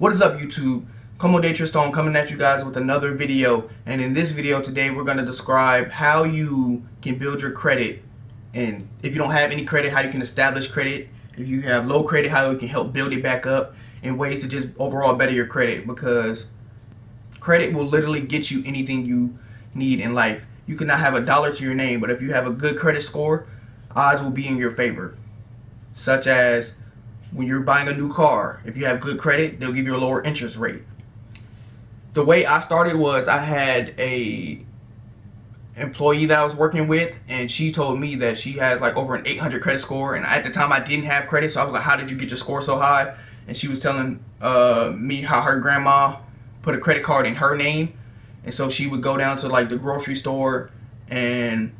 What is up, YouTube? Como de Tristan coming at you guys with another video, and in this video today we're going to describe how you can build your credit, and if you don't have any credit, how you can establish credit. If you have low credit, how you can help build it back up, and ways to just overall better your credit, because credit will literally get you anything you need in life. You cannot have a dollar to your name, but if you have a good credit score, odds will be in your favor. Such as when you're buying a new car, if you have good credit, they'll give you a lower interest rate. The way I started was I had a employee that I was working with, and she told me that she has like over an 800 credit score, and at the time I didn't have credit, so I was like, how did you get your score so high? And she was telling me how her grandma put a credit card in her name, and so she would go down to like the grocery store and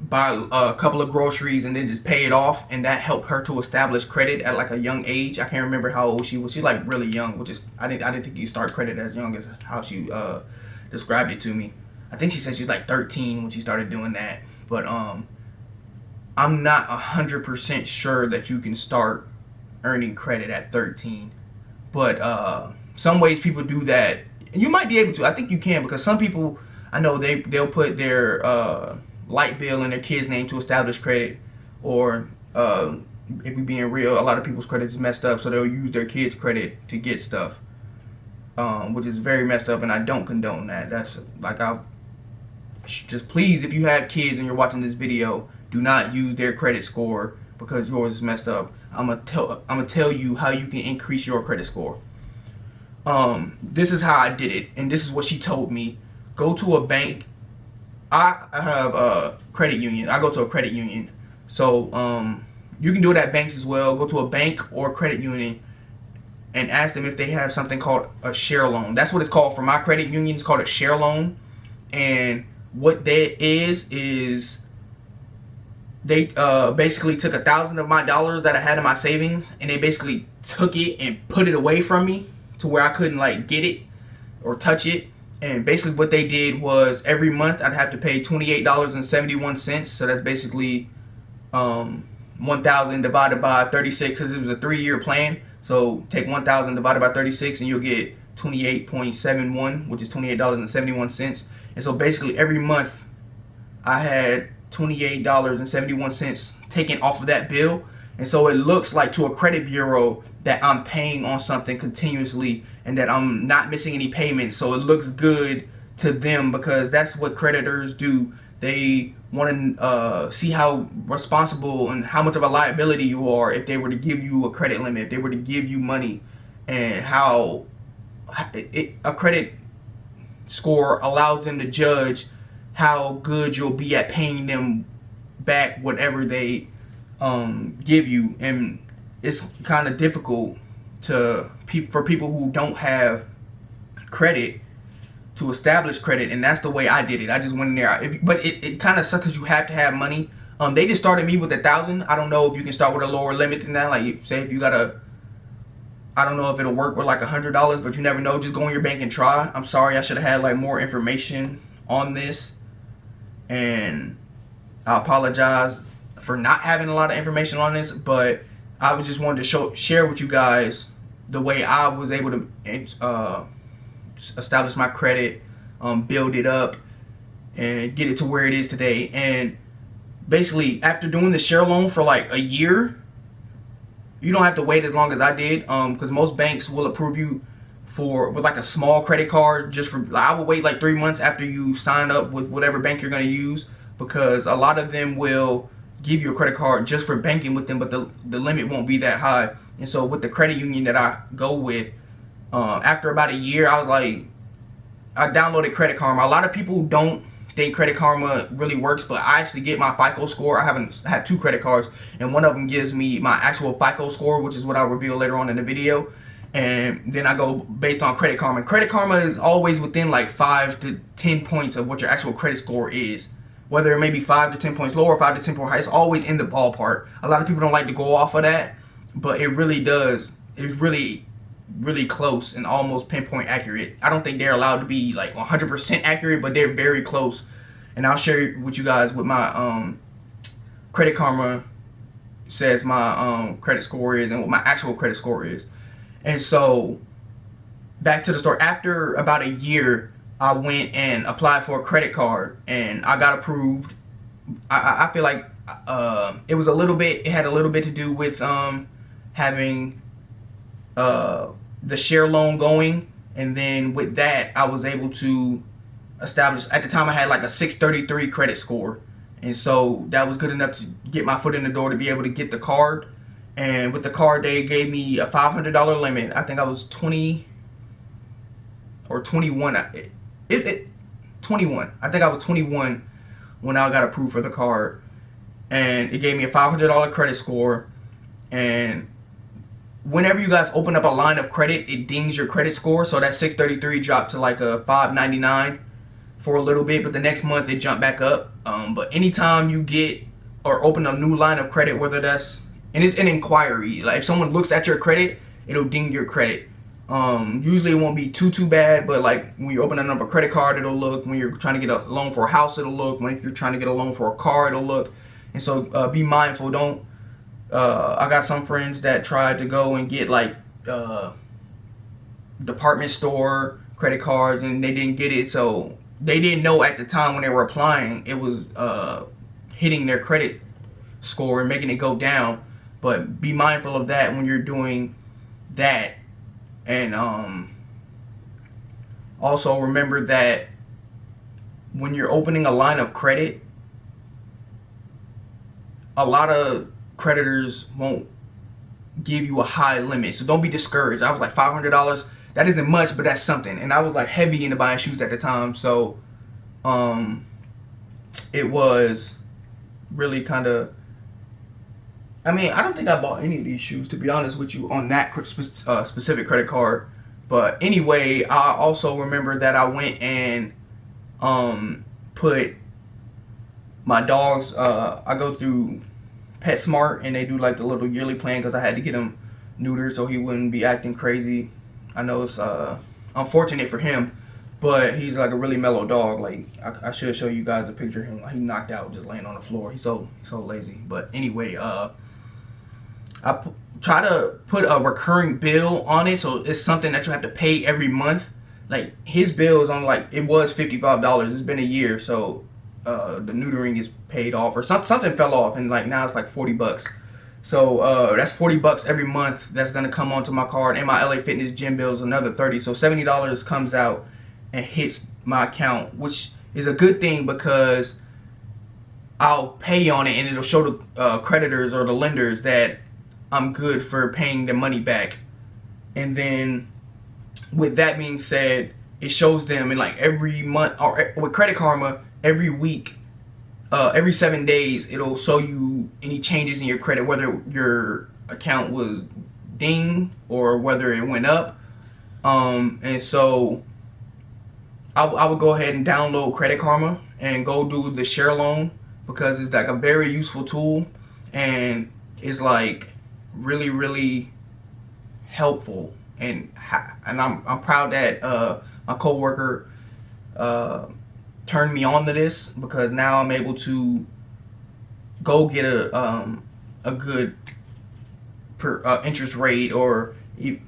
buy a couple of groceries and then just pay it off, and that helped her to establish credit at like a young age. I can't remember how old she was. She's like really young, which is I didn't think you start credit as young as how she described it to me. I think she said she's like 13 when she started doing that, but I'm not 100% sure that you can start earning credit at 13, but some ways people do that, and you might be able to. I think you can, because some people I know they'll put their light bill in their kid's name to establish credit, or if we're being real, a lot of people's credit is messed up, so they'll use their kids' credit to get stuff, which is very messed up, and I don't condone that. That's like, I'll just, please, if you have kids and you're watching this video, do not use their credit score because yours is messed up. I'm gonna tell you how you can increase your credit score. This is how I did it, and this is what she told me. Go to a bank. I have a credit union. I go to a credit union. So you can do it at banks as well. Go to a bank or credit union and ask them if they have something called a share loan. That's what it's called for my credit union. It's called a share loan. And what that is they basically took $1,000 of my dollars that I had in my savings, and they basically took it and put it away from me to where I couldn't like get it or touch it. And basically what they did was every month I'd have to pay $28.71. So that's basically 1,000 divided by 36, because it was a 3-year plan. So take 1,000 divided by 36 and you'll get 28.71, which is $28.71. And so basically every month I had $28.71 taken off of that bill. And so it looks like to a credit bureau that I'm paying on something continuously and that I'm not missing any payments. So it looks good to them, because that's what creditors do. They want to see how responsible and how much of a liability you are if they were to give you a credit limit, if they were to give you money, and how a credit score allows them to judge how good you'll be at paying them back whatever they give you. And it's kind of difficult for people who don't have credit to establish credit, and that's the way I did it. I just went in there. But it kind of sucks because you have to have money. They just started me with 1,000. I don't know if you can start with a lower limit than that. Like, say if you got I don't know if it'll work with like $100, but you never know. Just go in your bank and try. I'm sorry, I should have had like more information on this, and I apologize for not having a lot of information on this, but I was just wanted to share with you guys the way I was able to establish my credit, build it up, and get it to where it is today. And basically, after doing the share loan for like a year, you don't have to wait as long as I did, because most banks will approve you with like a small credit card. Just for, I would wait like 3 months after you sign up with whatever bank you're going to use, because a lot of them will give you a credit card just for banking with them, but the limit won't be that high. And so with the credit union that I go with, after about a year, I was like, I downloaded Credit Karma. A lot of people don't think Credit Karma really works, but I actually get my FICO score. I have 2 credit cards, and one of them gives me my actual FICO score, which is what I'll reveal later on in the video. And then I go based on Credit Karma. And Credit Karma is always within like 5 to 10 points of what your actual credit score is. Whether it may be 5 to 10 points lower, 5 to 10 points higher, it's always in the ballpark. A lot of people don't like to go off of that, but it really does. It's really close and almost pinpoint accurate. I don't think they're allowed to be like 100% accurate, but they're very close. And I'll share with you guys what my Credit Karma says my credit score is and what my actual credit score is. And so back to the story. After about a year, I went and applied for a credit card, and I got approved. I feel like it was a little bit. It had a little bit to do with having the share loan going, and then with that, I was able to establish. At the time, I had like a 633 credit score, and so that was good enough to get my foot in the door to be able to get the card. And with the card, they gave me a $500 limit. I think I was 20 or 21. 21. I think I was 21 when I got approved for the card, and it gave me a $500 credit score. And whenever you guys open up a line of credit, it dings your credit score. So that 633 dropped to like a 599 for a little bit, but the next month it jumped back up. But anytime you get or open a new line of credit, whether that's, and it's an inquiry, like if someone looks at your credit, it'll ding your credit. Usually it won't be too bad, but like when you open up a credit card, it'll look. When you're trying to get a loan for a house, it'll look. When you're trying to get a loan for a car, it'll look. And so be mindful. Don't. I got some friends that tried to go and get like department store credit cards, and they didn't get it. So they didn't know at the time when they were applying, it was hitting their credit score and making it go down. But be mindful of that when you're doing that. And also remember that when you're opening a line of credit, a lot of creditors won't give you a high limit. So don't be discouraged. I was like, $500, that isn't much, but that's something. And I was like heavy into buying shoes at the time. So it was really kind of, I mean, I don't think I bought any of these shoes, to be honest with you, on that specific credit card. But anyway, I also remember that I went and put my dogs, I go through PetSmart, and they do like the little yearly plan because I had to get him neutered so he wouldn't be acting crazy. I know it's unfortunate for him, but he's like a really mellow dog. Like I should show you guys a picture of him. He knocked out just laying on the floor. He's so lazy. But anyway, I try to put a recurring bill on it, so it's something that you have to pay every month. Like his bill is on, like, it was $55. It's been a year, so the neutering is paid off, or something fell off, and like now it's like $40. So that's $40 every month that's gonna come onto my card, and my LA Fitness gym bill is another $30. So $70 comes out and hits my account, which is a good thing because I'll pay on it, and it'll show the creditors or the lenders that I'm good for paying the money back. And then with that being said, it shows them in like every month, or with Credit Karma, every week, every 7 days, it'll show you any changes in your credit, whether your account was dinged or whether it went up. And so I would go ahead and download Credit Karma and go do the share loan, because it's like a very useful tool, and it's like really helpful. And I'm proud that my coworker turned me on to this, because now I'm able to go get a good interest rate. Or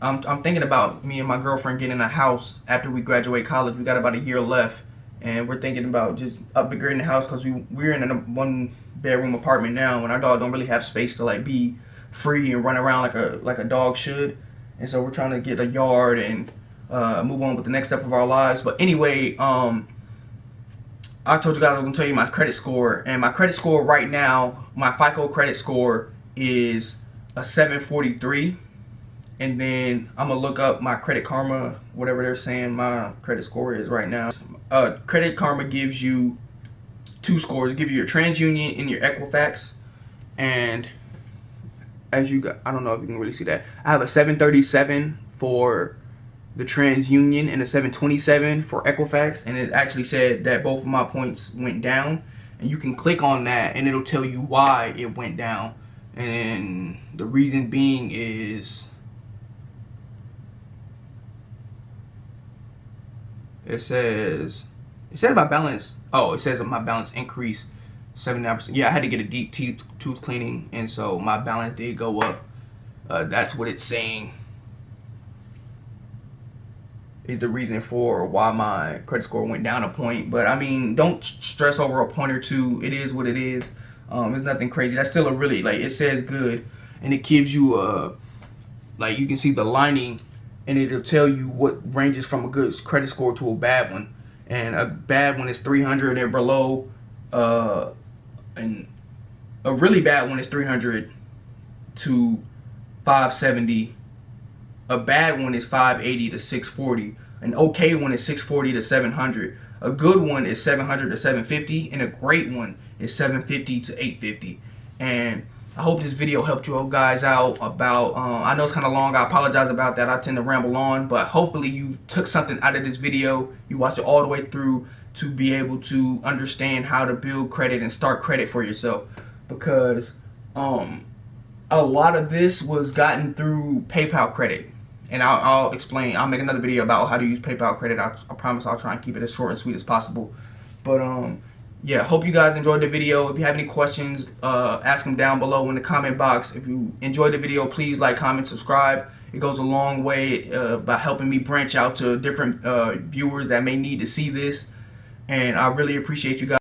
I'm thinking about me and my girlfriend getting a house after we graduate college. We got about a year left, and we're thinking about just upgrading the house, because we're in a 1-bedroom apartment now, and our dog don't really have space to like be free and run around like a dog should. And so we're trying to get a yard and move on with the next step of our lives. But anyway, I told you guys I was going to tell you my credit score. And my credit score right now, my FICO credit score is a 743. And then I'm going to look up my Credit Karma, whatever they're saying my credit score is right now. Credit Karma gives you 2 scores. It gives you your TransUnion and your Equifax. And as you got, I don't know if you can really see that, I have a 737 for the TransUnion and a 727 for Equifax, and it actually said that both of my points went down. And you can click on that and it'll tell you why it went down. And the reason being is it says my balance, it says my balance increased 79%. Yeah, I had to get a deep tooth cleaning, and so my balance did go up. That's what it's saying. is the reason for why my credit score went down a point. But I mean, don't stress over a point or two. It is what it is. It's nothing crazy. That's still a really, like, it says good, and it gives you like, you can see the lining, and it'll tell you what ranges from a good credit score to a bad one. And a bad one is 300 and below, and a really bad one is 300 to 570. A bad one is 580 to 640. An okay one is 640 to 700. A good one is 700 to 750, and a great one is 750 to 850. And I hope this video helped you guys out about, I know it's kind of long, I apologize about that, I tend to ramble on, but hopefully you took something out of this video, you watched it all the way through to be able to understand how to build credit and start credit for yourself. Because a lot of this was gotten through PayPal credit. And I'll explain. I'll make another video about how to use PayPal credit. I promise I'll try and keep it as short and sweet as possible. But yeah, hope you guys enjoyed the video. If you have any questions, ask them down below in the comment box. If you enjoyed the video, please like, comment, subscribe. It goes a long way by helping me branch out to different viewers that may need to see this. And I really appreciate you guys.